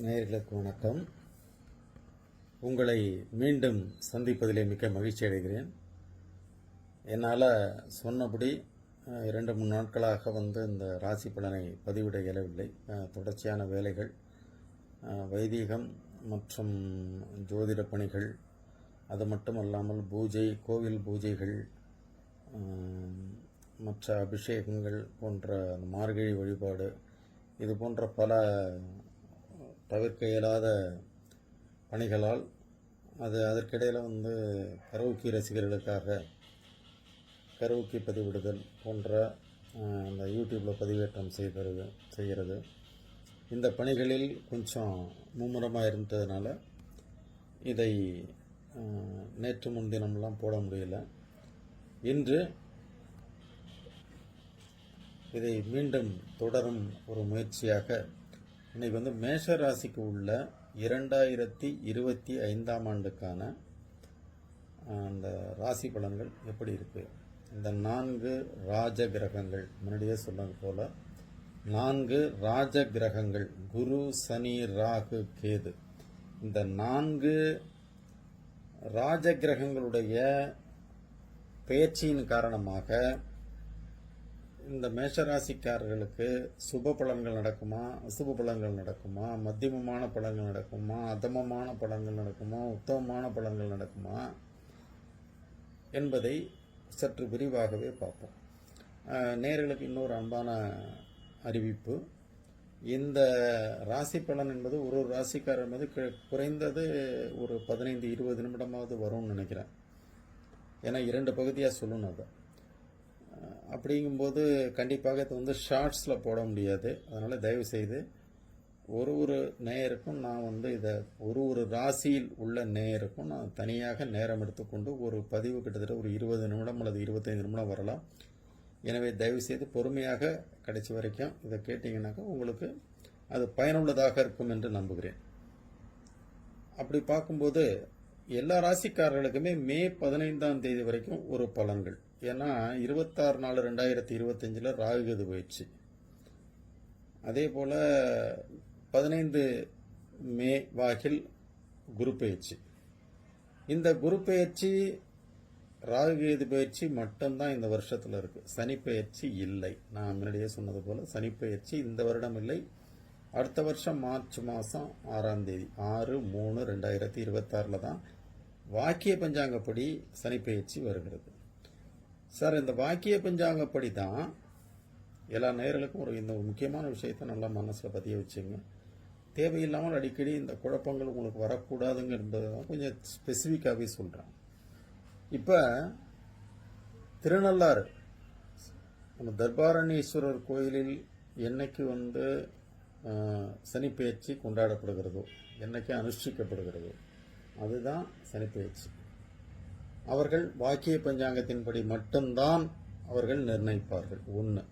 நேயர்களுக்கு வணக்கம். உங்களை மீண்டும் சந்திப்பதிலே மிக்க மகிழ்ச்சி அடைகிறேன். என்னால் சொன்னபடி 2-3 நாட்களாக இந்த ராசி பலனை பதிவிட இயலவில்லை. தொடர்ச்சியான வேலைகள், வைதீகம் மற்றும் ஜோதிட பணிகள், அது மட்டும் அல்லாமல் பூஜை, கோவில் பூஜைகள், மற்ற அபிஷேகங்கள் போன்ற மார்கழி வழிபாடு, இது போன்ற பல தவிர்க்க இயலாத பணிகளால் அதற்கிடையில் கரோக்கி ரசிகர்களுக்காக கரோக்கி பதிவிடுதல் போன்ற அந்த யூடியூப்பில் பதிவேற்றம் செய்கிறது. இந்த பணிகளில் கொஞ்சம் மும்முரமாக இருந்ததுனால இதை நேற்று முன்தினம்லாம் போட முடியல. இன்று இதை மீண்டும் தொடரும் ஒரு முயற்சியாக இன்னைக்கு மேஷ ராசிக்கு உள்ள 2025ஆம் ஆண்டுக்கான அந்த ராசி பலன்கள் எப்படி இருக்கு, இந்த 4 ராஜ கிரகங்கள், முன்னாடியே சொன்னது போல 4 ராஜ கிரகங்கள், குரு, சனி, ராகு, கேது, இந்த 4 ராஜ கிரகங்களுடைய பெயர்ச்சியின் காரணமாக இந்த மேஷராசிக்காரர்களுக்கு சுப பலன்கள் நடக்குமா, அசுப பலன்கள் நடக்குமா, மத்தியமமான பலன்கள் நடக்குமா, அதமமான பலன்கள் நடக்குமா, உத்தமமான பலன்கள் நடக்குமா என்பதை சற்று விரிவாகவே பார்ப்போம். நேயர்களுக்கு இன்னொரு அன்பான அறிவிப்பு. இந்த ராசி பலன் என்பது ஒரு ராசிக்காரர் என்பது குறைந்தது ஒரு 15-20 நிமிடமாவது வரும்னு நினைக்கிறேன். ஏன்னா 2 பகுதியாக சொல்லணும். அதை அப்படிங்கும்போது கண்டிப்பாக இது ஷார்ட்ஸில் போட முடியாது. அதனால் தயவுசெய்து ஒரு நேயருக்கும் நான் இதை ஒரு ராசியில் உள்ள நேயருக்கும் நான் தனியாக நேரம் எடுத்துக்கொண்டு ஒரு பதிவு கிட்டத்தட்ட ஒரு 20 நிமிடம் அல்லது 25 நிமிடம் வரலாம். எனவே தயவுசெய்து பொறுமையாக கடைசி வரைக்கும் இதை கேட்டிங்கன்னாக்கா உங்களுக்கு அது பயனுள்ளதாக இருக்கும் என்று நம்புகிறேன். அப்படி பார்க்கும்போது எல்லா ராசிக்காரர்களுக்குமே மே 15ஆம் தேதி வரைக்கும் ஒரு பலன்கள். ஏன்னா 26/4/2025 ராகுகேது பயிற்சி, அதே போல் 15 மே வாக்கில் குரு பயிற்சி. இந்த குரு பயிற்சி, ராகுகேது பயிற்சி மட்டும்தான் இந்த வருஷத்தில் இருக்கு. சனி பயிற்சி இல்லை. நான் முன்னாடியே சொன்னது போல சனி பயிற்சி இந்த வருடம் இல்லை. அடுத்த வருஷம் மார்ச் மாதம் 6ஆம் தேதி 6/3/2026 தான் வாக்கிய பஞ்சாங்கப்படி சனி பயிற்சி வருகிறது. சார், இந்த வாக்கிய பஞ்சாங்கப்படி தான் எல்லா நேயர்களுக்கும் இந்த முக்கியமான விஷயத்தை நல்லா மனசில் பதிய வச்சுங்க. தேவையில்லாமல் அடிக்கடி இந்த குழப்பங்கள் உங்களுக்கு வரக்கூடாதுங்க என்பதை தான் கொஞ்சம் ஸ்பெசிஃபிக்காகவே சொல்கிறேன். இப்போ திருநள்ளாறு நம்ம தர்பாரணீஸ்வரர் கோயிலில் என்னைக்கு சனிப்பெயர்ச்சி கொண்டாடப்படுகிறதோ, என்னைக்கு அனுஷ்டிக்கப்படுகிறதோ அதுதான் சனிப்பெயர்ச்சி. அவர்கள் வாக்கிய பஞ்சாங்கத்தின்படி மட்டும்தான் அவர்கள் நிர்ணயிப்பார்கள். 1.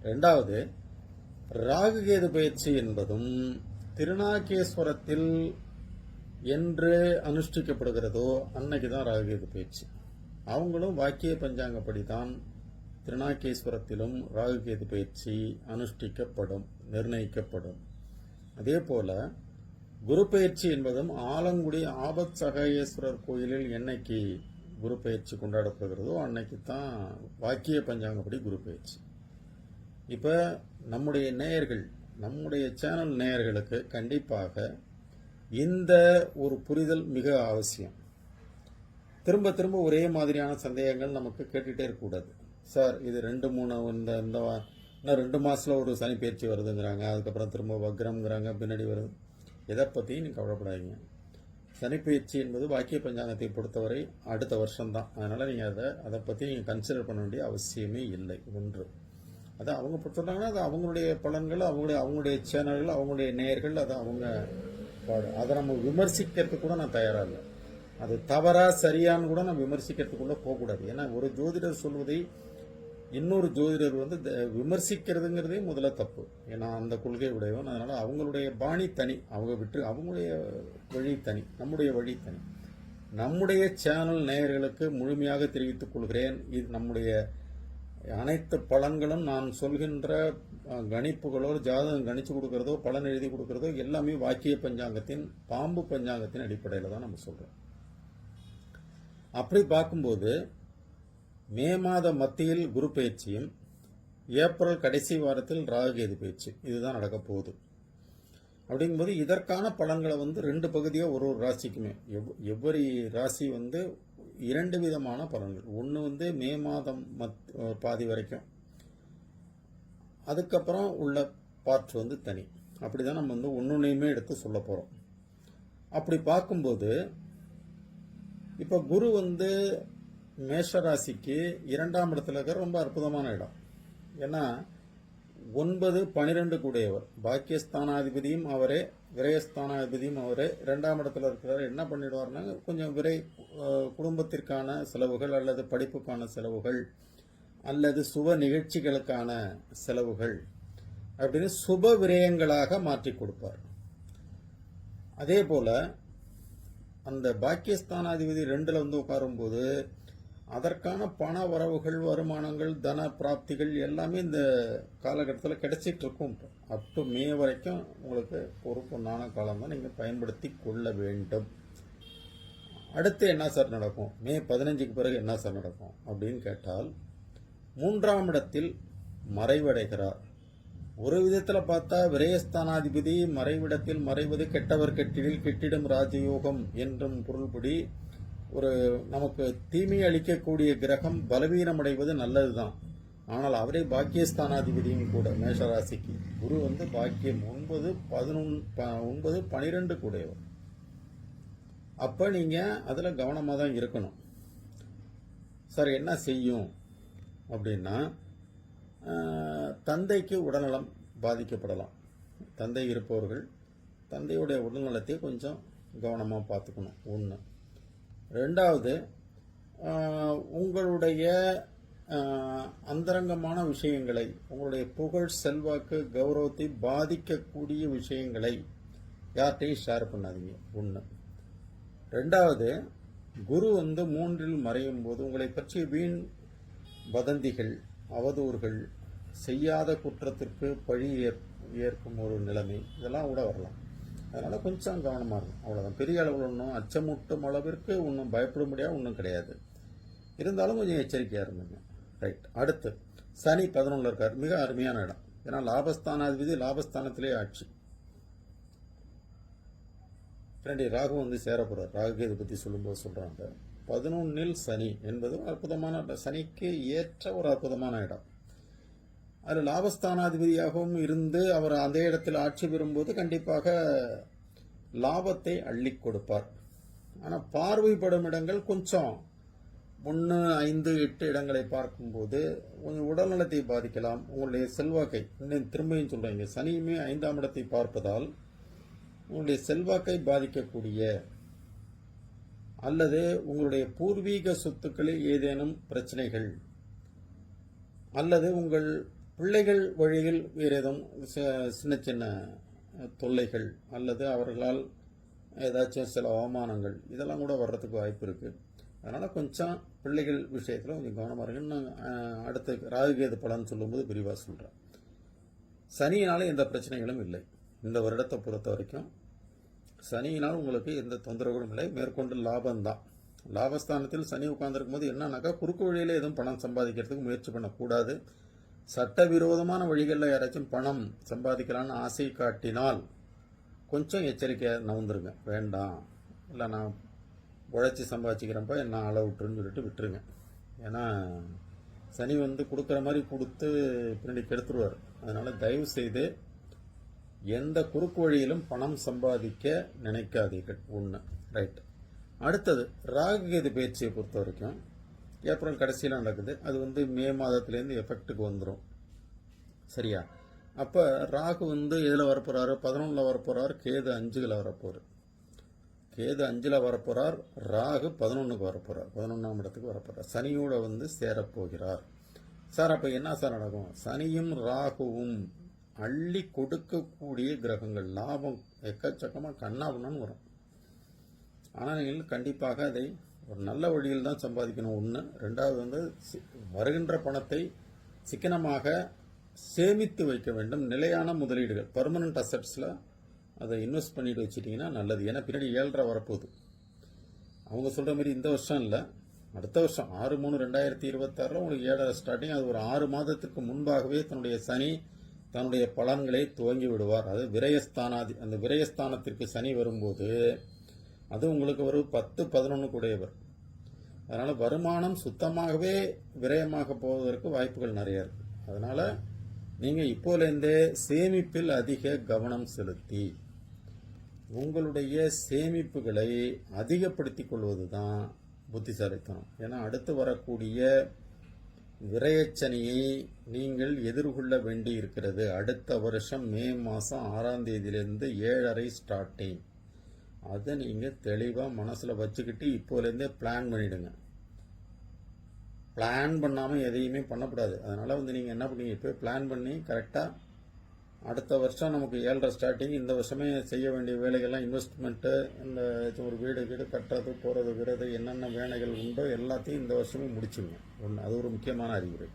2வது, ராகுகேது பயிற்சி என்பதும் திருநாகேஸ்வரத்தில் என்று அனுஷ்டிக்கப்படுகிறதோ அன்னைக்கு தான் ராகுகேது பயிற்சி. அவங்களும் வாக்கிய பஞ்சாங்கப்படி தான் திருநாகேஸ்வரத்திலும் ராகுகேது பயிற்சி அனுஷ்டிக்கப்படும், நிர்ணயிக்கப்படும். அதே போல குரு பயிற்சி என்பதும் ஆலங்குடி ஆபத் சகாயேஸ்வரர் கோயிலில் என்னைக்கு குரு பயிற்சி கொண்டாடப்படுகிறதோ அன்னைக்கு தான் வாக்கிய பஞ்சாங்கப்படி குரு பயிற்சி. இப்போ நம்முடைய நேயர்கள், நம்முடைய சேனல் நேயர்களுக்கு கண்டிப்பாக இந்த ஒரு புரிதல் மிக அவசியம். திரும்ப திரும்ப ஒரே மாதிரியான சந்தேகங்கள் நமக்கு கேட்டுகிட்டே இருக்கக்கூடாது. சார், இது 2-3 இன்னும் 2 மாதத்தில் ஒரு சனி பயிற்சி வருதுங்கிறாங்க, அதுக்கப்புறம் திரும்ப வக்ரம்ங்கிறாங்க, பின்னாடி வருது. எதை பற்றியும் நீங்கள் கவலைப்படாதீங்க. சனிப்பயிற்சி என்பது வாக்கிய பஞ்சாங்கத்தை பொறுத்தவரை அடுத்த வருஷம்தான். அதனால் நீங்கள் அதை பற்றி நீங்கள் கன்சிடர் பண்ண வேண்டிய அவசியமே இல்லை. 1, அதை அவங்க பொறுத்தவராங்கன்னா அது அவங்களுடைய பலன்கள், அவங்களுடைய சேனல்கள், அவங்களுடைய நேயர்கள், அது அவங்க பாடு. அதை நம்ம விமர்சிக்கிறதுக்கு கூட நான் தயாராக இல்லை. அது தவறா சரியான்னு கூட நான் விமர்சிக்கிறதுக்குள்ளே போகக்கூடாது. ஏன்னா ஒரு ஜோதிடர் சொல்வதை இன்னொரு ஜோதிடர் விமர்சிக்கிறதுங்கிறதே முதல்ல தப்பு. ஏன்னா அந்த கொள்கை உடையவன். அதனால அவங்களுடைய பாணி தனி, அவங்களுடைய வழி தனி, நம்முடைய வழி தனி. நம்முடைய சேனல் நேயர்களுக்கு முழுமையாக தெரிவித்துக் கொள்கிறேன், இது நம்முடைய அனைத்து பலன்களும் நான் சொல்கின்ற கணிப்புகளோ, ஜாதகம் கணிச்சு கொடுக்கறதோ, பலன் எழுதி கொடுக்கறதோ எல்லாமே வாக்கிய பஞ்சாங்கத்தின், பாம்பு பஞ்சாங்கத்தின் அடிப்படையில் தான் நம்ம சொல்றோம். அப்படி பார்க்கும்போது மே மாத மத்தியில் குரு பயிற்சியும், ஏப்ரல் கடைசி வாரத்தில் ராகுகேது பயிற்சி இதுதான் நடக்க போகுது. அப்படிங்கும்போது இதற்கான பலன்களை வந்து 2 பகுதியாக ஒரு ராசிக்குமே, எவ்வரி ராசி வந்து 2 விதமான பலன்கள். ஒன்று வந்து மே மாதம் பாதி வரைக்கும், அதுக்கப்புறம் உள்ள பார்ட் வந்து தனி. அப்படிதான் நம்ம வந்து ஒன்னொன்னையுமே எடுத்து சொல்ல போறோம். அப்படி பார்க்கும்போது இப்போ குரு வந்து மேஷ ராசிக்கு 2ஆம் இடத்துல இருக்கிற ரொம்ப அற்புதமான இடம். ஏன்னா 9, 12 கூடியவர், பாக்கியஸ்தானாதிபதியும் அவரே, விரயஸ்தானாதிபதியும் அவரே. 2ஆம் இடத்துல இருக்கிறார். என்ன பண்ணிடுவார்னா கொஞ்சம் குடும்பத்திற்கான செலவுகள் அல்லது படிப்புக்கான செலவுகள் அல்லது சுப நிகழ்ச்சிகளுக்கான செலவுகள் அப்படின்னு சுப விரயங்களாக மாற்றி கொடுப்பார். அதே போல அந்த பாக்கியஸ்தானாதிபதி 2ல் வந்து உட்காரும்போது அதற்கான பண வரவுகள், வருமானங்கள், தன பிராப்திகள் எல்லாமே இந்த காலகட்டத்தில் கிடைச்சிட்டு இருக்கும். அப் டு மே வரைக்கும் உங்களுக்கு ஒரு பொன்னான காலம் தான், நீங்கள் பயன்படுத்தி கொள்ள வேண்டும். அடுத்து என்ன சார் நடக்கும், மே 15க்கு பிறகு என்ன சார் நடக்கும் அப்படின்னு கேட்டால், 3ஆம் இடத்தில் மறைவடைகிறார். ஒரு விதத்தில் பார்த்தா விரயஸ்தானாதிபதி மறைவிடத்தில் மறைவது கெட்டவர் கெட்டிடில் கெட்டிடும் ராஜயோகம் என்றும் பொருள்படி ஒரு நமக்கு தீமை அளிக்கக்கூடிய கிரகம் பலவீனமடைவது நல்லதுதான். ஆனால் அவரே பாக்கியஸ்தானாதிபதியும் கூட. மேஷராசிக்கு குரு வந்து பாக்கியம் 9, 12 கூடையவர். அப்ப நீங்க அதுல கவனமா தான் இருக்கணும். சார் என்ன செய்யும் அப்படின்னா, தந்தைக்கு உடல்நலம் பாதிக்கப்படலாம். தந்தை இருப்பவர்கள் தந்தையுடைய உடல்நலத்தை கொஞ்சம் கவனமாக பார்த்துக்கணும். 1. 2வது, உங்களுடைய அந்தரங்கமான விஷயங்களை, உங்களுடைய புகழ், செல்வாக்கு, கௌரவத்தை பாதிக்கக்கூடிய விஷயங்களை யார்கிட்டையும் ஷேர் பண்ணாதீங்க. 1. 2வது, குரு வந்து 3ல் மறையும் போது உங்களை பற்றி வீண் வதந்திகள், அவதூறுகள், செய்யாத குற்றத்திற்கு பழி ஏற்கும் ஒரு நிலைமை இதெல்லாம் கூட வரலாம். அதனால் கொஞ்சம் கவனமாக இருக்கும். அவ்வளோதான். பெரிய அளவில் ஒன்றும் அச்சமூட்டும் அளவிற்கு ஒன்றும் பயப்பட முடியாது, ஒன்றும் கிடையாது. இருந்தாலும் கொஞ்சம் எச்சரிக்கையாக இருந்துங்க. ரைட். அடுத்து சனி 11ல் இருக்கார். மிக அருமையான இடம். ஏன்னா லாபஸ்தானாதிபதி லாபஸ்தானத்திலே ஆட்சி. ராகு வந்து சேர போகிறார். ராகு இதை பற்றி சொல்லும்போது சொல்கிறாங்க, 11ல் சனி என்பது அற்புதமான, சனிக்கு ஏற்ற ஒரு அற்புதமான இடம். அது லாபஸ்தானாதிபதியாகவும் இருந்து அவர் அதே இடத்தில் ஆட்சி பெறும்போது கண்டிப்பாக லாபத்தை அள்ளி கொடுப்பார். ஆனால் பார்வைப்படும் இடங்கள் கொஞ்சம் 1, 5, 8 இடங்களை பார்க்கும்போது கொஞ்சம் உடல்நலத்தை பாதிக்கலாம். உங்களுடைய செல்வாக்கை, திரும்பியும் சொல்றீங்க, சனியுமே 5ஆம் இடத்தை பார்ப்பதால் உங்களுடைய செல்வாக்கை பாதிக்கக்கூடிய அல்லது உங்களுடைய பூர்வீக சொத்துக்களில் ஏதேனும் பிரச்சனைகள் அல்லது உங்கள் பிள்ளைகள் வழியில் வேறு ஏதும் சின்ன சின்ன தொல்லைகள் அல்லது அவர்களால் ஏதாச்சும் சில அவமானங்கள் இதெல்லாம் கூட வர்றதுக்கு வாய்ப்பு இருக்குது. அதனால் கொஞ்சம் பிள்ளைகள் விஷயத்தில் கொஞ்சம் கவனமாக இருக்குன்னு அடுத்து ராகுகேது பலன் சொல்லும்போது விரிவாக சொல்கிறேன். சனியினால் எந்த பிரச்சனைகளும் இல்லை. இந்த வருடத்தை பொறுத்த வரைக்கும் சனியினால் உங்களுக்கு எந்த தொந்தரவுகளும் இல்லை. மேற்கொண்டு லாபம்தான். லாபஸ்தானத்தில் சனி உட்கார்ந்துருக்கும் போது என்னன்னாக்கா குறுக்கு வழியில் எதுவும் பணம் சம்பாதிக்கிறதுக்கு முயற்சி பண்ணக்கூடாது. சட்டவிரோதமான வழிகளில் யாராச்சும் பணம் சம்பாதிக்கலான்னு ஆசை காட்டினால் கொஞ்சம் எச்சரிக்கையாக நவுந்துருங்க. வேண்டாம், இல்லை நான் உழைச்சி சம்பாதிச்சிக்கிறப்ப என்ன அளவு விட்டுருன்னு சொல்லிட்டு விட்டுருங்க. ஏன்னா சனி வந்து கொடுக்குற மாதிரி கொடுத்து பின்னாடி கெடுத்துருவார். அதனால் தயவு செய்து எந்த குறுக்கு வழியிலும் பணம் சம்பாதிக்க நினைக்காதீர்கள். 1. ரைட். அடுத்தது ராகுகேது பயிற்சியை பொறுத்த வரைக்கும் ஏப்ரல் கடைசியில் நடக்குது. அது வந்து மே மாதத்துலேருந்து எஃபெக்ட்டுக்கு வந்துடும். சரியா? அப்போ ராகு வந்து எதில் வரப்போகிறாரு, 11ல் வரப்போகிறார். கேது 5ல் வரப்போகிறார். கேது 5ல் வரப்போகிறார். ராகு 11க்கு வரப்போகிறார். 11ஆம் இடத்துக்கு வரப்போகிறார். சனியோட வந்து சேரப்போகிறார். சார் அப்போ என்ன சார் நடக்கும்? சனியும் ராகுவும் அள்ளி கொடுக்கக்கூடிய கிரகங்கள். லாபம் எக்கச்சக்கமாக கண்ணாபுண்ணு வரும். ஆனால் நீங்கள் கண்டிப்பாக அதை ஒரு நல்ல வழியில் தான் சம்பாதிக்கணும். 1. 2வது வந்து வருகின்ற பணத்தை சிக்கனமாக சேமித்து வைக்க வேண்டும். நிலையான முதலீடுகள், பர்மனன்ட் அசட்ஸில் அதை இன்வெஸ்ட் பண்ணிட்டு வச்சுட்டிங்கன்னா நல்லது. ஏன்னா பின்னாடி 7.5 வரப்போகுது. அவங்க சொல்கிற மாதிரி இந்த வருஷம் இல்லை, அடுத்த வருஷம் 6/3/2026 உங்களுக்கு 7.5 ஸ்டார்டிங். அது ஒரு 6 மாதத்துக்கு முன்பாகவே தன்னுடைய சனி தன்னுடைய பலன்களை துவங்கி விடுவார். அது அந்த விரயஸ்தானத்திற்கு சனி வரும்போது அது உங்களுக்கு ஒரு 10-11 கூடையவர். அதனால் வருமானம் சுத்தமாகவே விரயமாக போவதற்கு வாய்ப்புகள் நிறைய இருக்கு. அதனால் நீங்கள் இப்போலேருந்தே சேமிப்பில் அதிக கவனம் செலுத்தி உங்களுடைய சேமிப்புகளை அதிகப்படுத்திக் கொள்வது தான் புத்திசாலித்தனம். ஏன்னா அடுத்து வரக்கூடிய விரயச்சனியை நீங்கள் எதிர்கொள்ள வேண்டி இருக்கிறது. அடுத்த வருஷம் மே மாதம் 6ஆம் தேதியிலிருந்து 7.5 ஸ்டார்டிங். அதை நீங்கள் தெளிவாக மனசில் வச்சுக்கிட்டு இப்போலேருந்தே பிளான் பண்ணிவிடுங்க. பிளான் பண்ணாமல் எதையுமே பண்ணக்கூடாது. அதனால் நீங்கள் என்ன பண்ணீங்க, இப்போ பிளான் பண்ணி கரெக்டாக அடுத்த வருஷம் நமக்கு 7.5 ஸ்டார்டிங். இந்த வருஷமே செய்ய வேண்டிய வேலைகள்லாம் இன்வெஸ்ட்மெண்ட்டு, இந்த ஒரு வீடு கட்டுறது போகிறது விடுறது என்னென்ன வேலைகள் உண்டோ எல்லாத்தையும் இந்த வருஷமே முடிச்சுங்க. ஒன்று, அது ஒரு முக்கியமான அறிகுறி.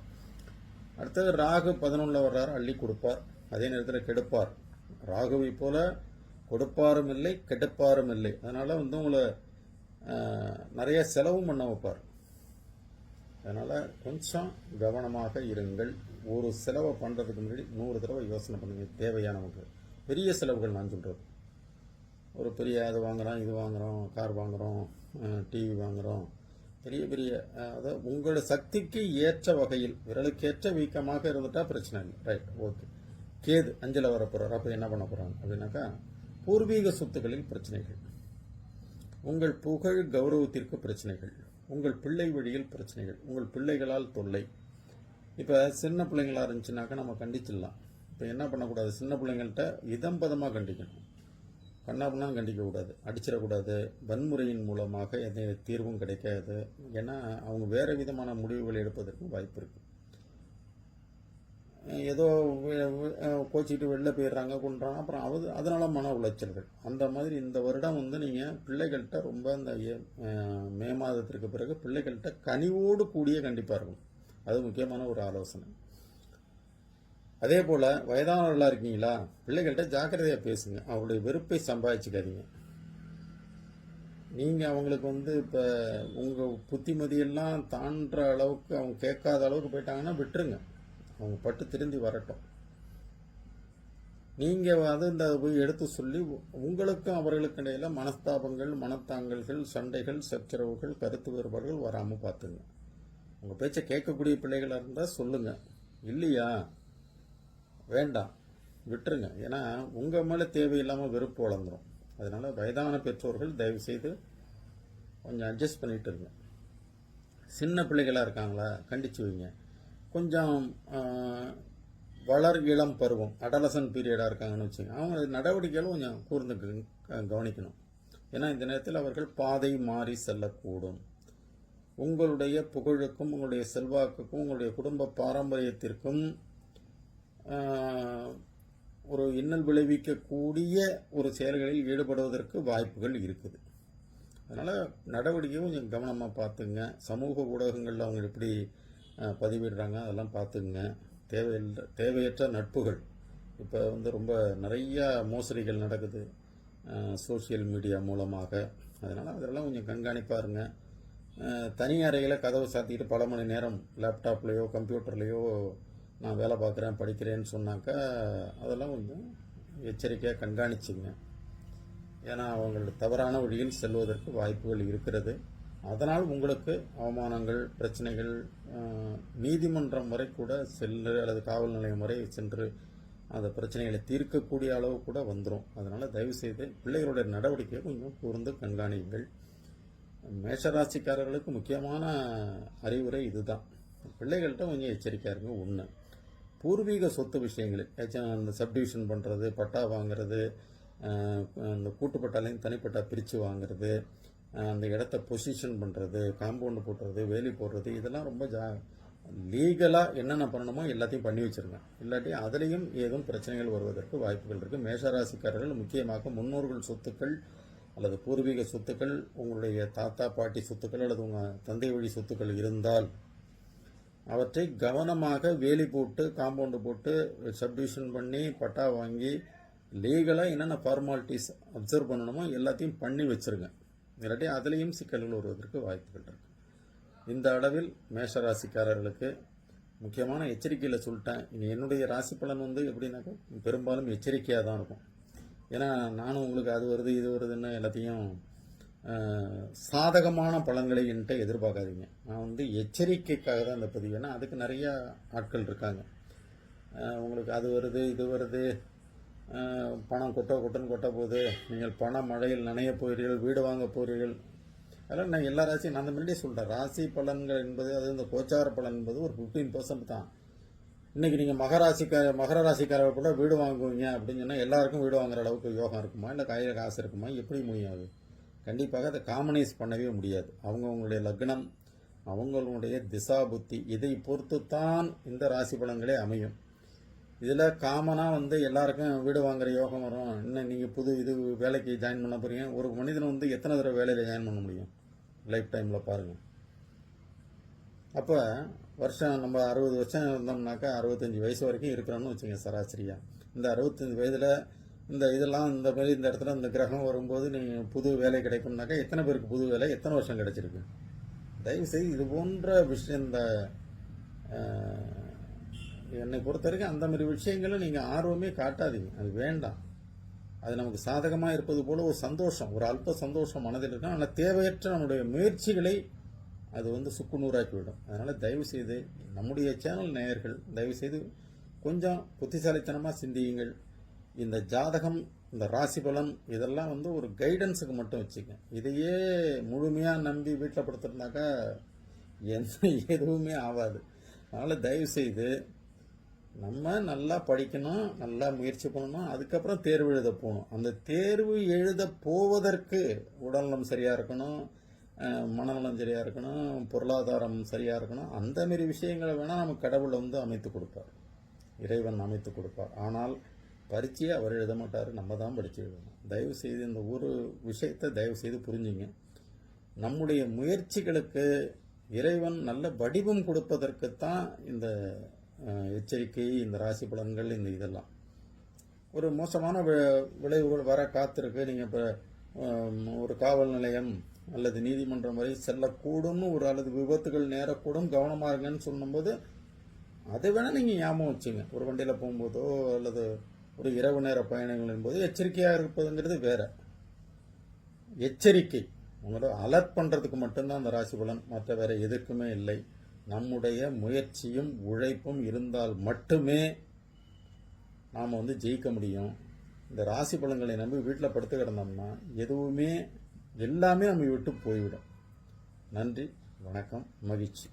அடுத்தது ராகு 11 வர்றாரு, அள்ளி கொடுப்பார், அதே நேரத்தில் கெடுப்பார். ராகுவை போல கொடுப்பாரும் இல்லை கெடுப்பாரும் இல்லை. அதனால் உங்களை நிறைய செலவும் பண்ண வைப்பார். அதனால் கொஞ்சம் கவனமாக இருங்கள். ஒரு செலவை பண்ணுறதுக்கு முன்னாடி 100 தடவை யோசனை பண்ணுங்க. தேவையான நமக்கு பெரிய செலவுகள் நான் சொல்கிறது, ஒரு பெரிய அது வாங்குகிறோம், இது வாங்குகிறோம், கார் வாங்குகிறோம், டிவி வாங்குகிறோம், பெரிய பெரிய அதாவது உங்களோட சக்திக்கு ஏற்ற வகையில் விரலுக்கேற்ற வீக்கமாக இருந்துட்டால் பிரச்சனை இல்லை. Right, okay. கேது 5ல் வர போகிறார். அப்போ என்ன பண்ண போகிறாங்க அப்படின்னாக்கா, பூர்வீக சொத்துக்களில் பிரச்சனைகள், உங்கள் புகழ் கௌரவத்திற்கு பிரச்சனைகள், உங்கள் பிள்ளை வழியில் பிரச்சனைகள், உங்கள் பிள்ளைகளால் தொல்லை. இப்போ சின்ன பிள்ளைங்களாக இருந்துச்சுனாக்கா நம்ம கண்டிச்சிடலாம். இப்போ என்ன பண்ணக்கூடாது, சின்ன பிள்ளைங்கள்ட்ட இதம்பதமாக கண்டிக்கணும். கண்ணாபண்ணா கண்டிக்கக்கூடாது, அடிச்சிடக்கூடாது. வன்முறையின் மூலமாக எந்த தீர்வும் கிடைக்காது. ஏன்னா அவங்க வேறு விதமான முடிவுகள் எடுப்பதற்கு வாய்ப்பு இருக்குது. ஏதோ கோச்சிக்கிட்டு வெளில போயிடுறாங்க, கொண்டுறாங்க, அப்புறம் அதனால மன உளைச்சல்கள். அந்த மாதிரி இந்த வருடம் நீங்கள் பிள்ளைகள்கிட்ட ரொம்ப இந்த மே மாதத்திற்கு பிறகு பிள்ளைகள்கிட்ட கனிவோடு கூடிய கண்டிப்பாக இருக்கும். அது முக்கியமான ஒரு ஆலோசனை. அதே போல் வயதானவர்களாக இருக்கீங்களா, பிள்ளைகள்கிட்ட ஜாக்கிரதையாக பேசுங்க. அவங்களுடைய வெறுப்பை சம்பாதிச்சுக்காதீங்க. நீங்கள் அவங்களுக்கு இப்போ உங்கள் புத்திமதியெல்லாம் தாண்டுற அளவுக்கு அவங்க கேட்காத அளவுக்கு போயிட்டாங்கன்னா விட்டுருங்க. அவங்க பட்டு திருந்தி வரட்டும். நீங்கள் இந்த போய் எடுத்து சொல்லி உங்களுக்கும் அவர்களுக்கு இடையில மனஸ்தாபங்கள், மனத்தாங்கல்கள், சண்டைகள், சச்சரவுகள், கருத்து வேறுபாடுகள் வராமல் பார்த்துங்க. உங்கள் பேச்சை கேட்கக்கூடிய பிள்ளைகளாக இருந்தால் சொல்லுங்கள். இல்லையா, வேண்டாம், விட்டுருங்க. ஏன்னா உங்கள் மேலே தேவையில்லாமல் வெறுப்பு வளர்ந்துடும். அதனால் வயதான பெற்றோர்கள் தயவுசெய்து கொஞ்சம் அட்ஜஸ்ட் பண்ணிட்டு இருங்க. சின்ன பிள்ளைகளாக இருக்காங்களா, கண்டிச்சு வைங்க. கொஞ்சம் வளர் இளம் பருவம், அடலசன் பீரியடாக இருக்காங்கன்னு வச்சுங்க, அவங்க நடவடிக்கைகளும் கொஞ்சம் கூர்ந்து கவனிக்கணும். ஏன்னா இந்த நேரத்தில் அவர்கள் பாதை மாறி செல்லக்கூடும். உங்களுடைய புகழுக்கும், உங்களுடைய செல்வாக்குக்கும், உங்களுடைய குடும்ப பாரம்பரியத்திற்கும் ஒரு இன்னல் விளைவிக்கக்கூடிய ஒரு செயல்களில் ஈடுபடுவதற்கு வாய்ப்புகள் இருக்குது. அதனால் நடவடிக்கையும் கொஞ்சம் கவனமாக பார்த்துங்க. சமூக ஊடகங்களில் அவங்க எப்படி பதிவிடுறாங்க அதெல்லாம் பார்த்துங்க. தேவையற்ற நட்புகள் இப்போ ரொம்ப நிறையா மோசடிகள் நடக்குது சோஷியல் மீடியா மூலமாக. அதனால் அதெல்லாம் கொஞ்சம் கண்காணிப்பாக இருங்க. தனி அறையில் கதவை சாத்திக்கிட்டு பல மணி நேரம் லேப்டாப்லேயோ கம்ப்யூட்டர்லேயோ நான் வேலை பார்க்குறேன், படிக்கிறேன்னு சொன்னாக்கா அதெல்லாம் கொஞ்சம் எச்சரிக்கையாக கண்காணிச்சுங்க. ஏன்னா அவங்களோட தவறான வழியில் செல்வதற்கு வாய்ப்புகள் இருக்கிறது. அதனால் உங்களுக்கு அவமானங்கள், பிரச்சனைகள், நீதிமன்றம் வரை கூட சென்று அல்லது காவல் நிலையம் வரை சென்று அந்த பிரச்சனைகளை தீர்க்கக்கூடிய அளவு கூட வந்துடும். அதனால் தயவுசெய்து பிள்ளைகளுடைய நடவடிக்கையை கொஞ்சம் கூர்ந்து கண்காணியுங்கள். மேஷராசிக்காரர்களுக்கு முக்கியமான அறிவுரை இதுதான். பிள்ளைகள்கிட்ட கொஞ்சம் எச்சரிக்கையாக இருங்க. ஒன்று, பூர்வீக சொத்து விஷயங்கள், அந்த சப்டிவிஷன் பண்ணுறது, பட்டா வாங்கிறது, அந்த கூட்டுப்பட்டாலையும் தனிப்பட்டா பிரித்து வாங்கிறது, அந்த இடத்த பொசிஷன் பண்ணுறது, காம்பவுண்டு போட்டுறது, வேலி போடுறது, இதெல்லாம் ரொம்ப லீகலாக என்னென்ன பண்ணணுமோ எல்லாத்தையும் பண்ணி வச்சுருங்க. இல்லாட்டி அதுலேயும் ஏதும் பிரச்சனைகள் வருவதற்கு வாய்ப்புகள் இருக்குது. மேஷராசிக்காரர்கள் முக்கியமாக முன்னோர்கள் சொத்துக்கள் அல்லது பூர்வீக சொத்துக்கள், உங்களுடைய தாத்தா பாட்டி சொத்துக்கள் அல்லது உங்கள் தந்தை வழி சொத்துக்கள் இருந்தால் அவற்றை கவனமாக வேலி போட்டு காம்பவுண்டு போட்டு சப்டிவிஷன் பண்ணி பட்டா வாங்கி லீகலாக என்னென்ன ஃபார்மாலிட்டிஸ் அப்சர்வ் பண்ணணுமோ எல்லாத்தையும் பண்ணி வச்சுருங்க. இல்லாட்டி அதுலேயும் சிக்கல்கள் வருவதற்கு வாய்ப்புகள் இருக்கு. இந்த அளவில் மேஷராசிக்காரர்களுக்கு முக்கியமான எச்சரிக்கையில் சொல்லிட்டேன். இனி என்னுடைய ராசி பலன் எப்படின்னாக்கா பெரும்பாலும் எச்சரிக்கையாக தான் இருக்கும். ஏன்னா நானும் உங்களுக்கு அது வருது இது வருதுன்னு எல்லாத்தையும் சாதகமான பலன்களை என்கிட்ட எதிர்பார்க்காதீங்க. நான் எச்சரிக்கைக்காக தான் இந்த பதிவு. ஏன்னா அதுக்கு நிறைய ஆட்கள் இருக்காங்க. உங்களுக்கு அது வருது இது வருது, பணம் கொட்டுன்னு கொட்ட போகுது, நீங்கள் பண மழையில் நனைய போகிறீர்கள், வீடு வாங்க போகிறீர்கள். அதெல்லாம் நான் எல்லா ராசியும் நான் அந்த முன்னாடியே சொல்கிறேன். ராசி பலன்கள் என்பது அது இந்த கோச்சார பலன் என்பது ஒரு 15% தான். இன்றைக்கி நீங்கள் மகர ராசிக்காரர்கள் கூட வீடு வாங்குவீங்க அப்படின்னு சொன்னால் எல்லாருக்கும் வீடு வாங்குற அளவுக்கு யோகம் இருக்குமா, இல்லை கையில் காசு இருக்குமா, எப்படி முடியாது? கண்டிப்பாக அதை காமனைஸ் பண்ணவே முடியாது. அவங்கவுங்களுடைய லக்னம், அவங்களுடைய திசா புத்தி, இதை பொறுத்து தான் இந்த ராசி பலன்களே அமையும். இதில் காமனாக எல்லாருக்கும் வீடு வாங்குற யோகம் வரும். இன்னும் நீங்கள் இது வேலைக்கு ஜாயின் பண்ண போகிறீங்க. ஒரு மனிதன் எத்தனை தடவை வேலையில் ஜாயின் பண்ண முடியும் லைஃப் டைமில் பாருங்கள். அப்போ வருஷம் நம்ம 60 வருஷம் இருந்தோம்னாக்கா 65 வயசு வரைக்கும் இருக்கிறோம்னு வச்சுங்க சராசரியாக. இந்த 65 வயதில் இதெல்லாம் இந்த மாதிரி இந்த இடத்துல இந்த கிரகம் வரும்போது நீங்கள் புது வேலை கிடைக்கும்னாக்கா எத்தனை பேருக்கு புது வேலை எத்தனை வருஷம் கிடைச்சிருக்கு? தயவுசெய்து இது போன்ற விஷயம் இந்த என்னை பொறுத்த வரைக்கும் அந்த மாதிரி விஷயங்களை நீங்கள் ஆர்வமே காட்டாதீங்க. அது வேண்டாம். அது நமக்கு சாதகமாக இருப்பது போல ஒரு சந்தோஷம், ஒரு அல்ப சந்தோஷம் மனதில் இருக்கும். ஆனால் தேவையற்ற நம்முடைய முயற்சிகளை அது சுக்குநூறாக்கி விடும். அதனால் தயவுசெய்து நம்முடைய சேனல் நேயர்கள் தயவுசெய்து கொஞ்சம் புத்திசாலித்தனமாக சிந்தியுங்கள். இந்த ஜாதகம், இந்த ராசி பலன் இதெல்லாம் ஒரு கைடன்ஸுக்கு மட்டும் வச்சுக்க. இதையே முழுமையாக நம்பி வீட்டில் படுத்துருந்தாக்கா எதுவுமே ஆகாது. அதனால் தயவுசெய்து நம்ம நல்லா படிக்கணும், நல்லா முயற்சி பண்ணணும், அதுக்கப்புறம் தேர்வு எழுத போகணும். அந்த தேர்வு எழுத போவதற்கு உடல்நலம் சரியாக இருக்கணும், மனநலம் சரியாக இருக்கணும், பொருளாதாரம் சரியாக இருக்கணும். அந்த மாதிரி விஷயங்களை வேணால் நமக்கு கடவுளை அமைத்து கொடுப்பார், இறைவன் அமைத்து கொடுப்பார். ஆனால் பரீட்சையை அவர் எழுத மாட்டார், நம்ம தான் படித்து எழுதணும். தயவுசெய்து இந்த ஒரு விஷயத்தை தயவுசெய்து புரிஞ்சுங்க. நம்முடைய முயற்சிகளுக்கு இறைவன் நல்ல வடிவம் கொடுப்பதற்குத்தான் இந்த எச்சரிக்கை, இந்த ராசி பலன்கள், இந்த இதெல்லாம். ஒரு மோசமான விளைவுகள் வர காத்திருக்கு. நீங்கள் இப்போ ஒரு காவல் நிலையம் அல்லது நீதிமன்றம் வரை செல்லக்கூடும்னு அல்லது விபத்துகள் நேரக்கூடும், கவனமாக இருங்கன்னு சொல்லும்போது அதை வேணால் நீங்கள் ஞாபகம் வச்சுங்க. ஒரு வண்டியில் போகும்போதோ அல்லது ஒரு இரவு நேர பயணங்களின் போது எச்சரிக்கையாக இருப்பதுங்கிறது வேற. எச்சரிக்கை உங்களோட அலர்ட் பண்ணுறதுக்கு மட்டும்தான் அந்த ராசி பலன், மற்ற வேற எதுக்குமே இல்லை. நம்முடைய முயற்சியும் உழைப்பும் இருந்தால் மட்டுமே நாம் ஜெயிக்க முடியும். இந்த ராசி பலன்களை நம்பி வீட்டில் படுத்து கிடந்தோம்னா எல்லாமே நம்ம விட்டு போய்விடும். நன்றி, வணக்கம், மகிழ்ச்சி.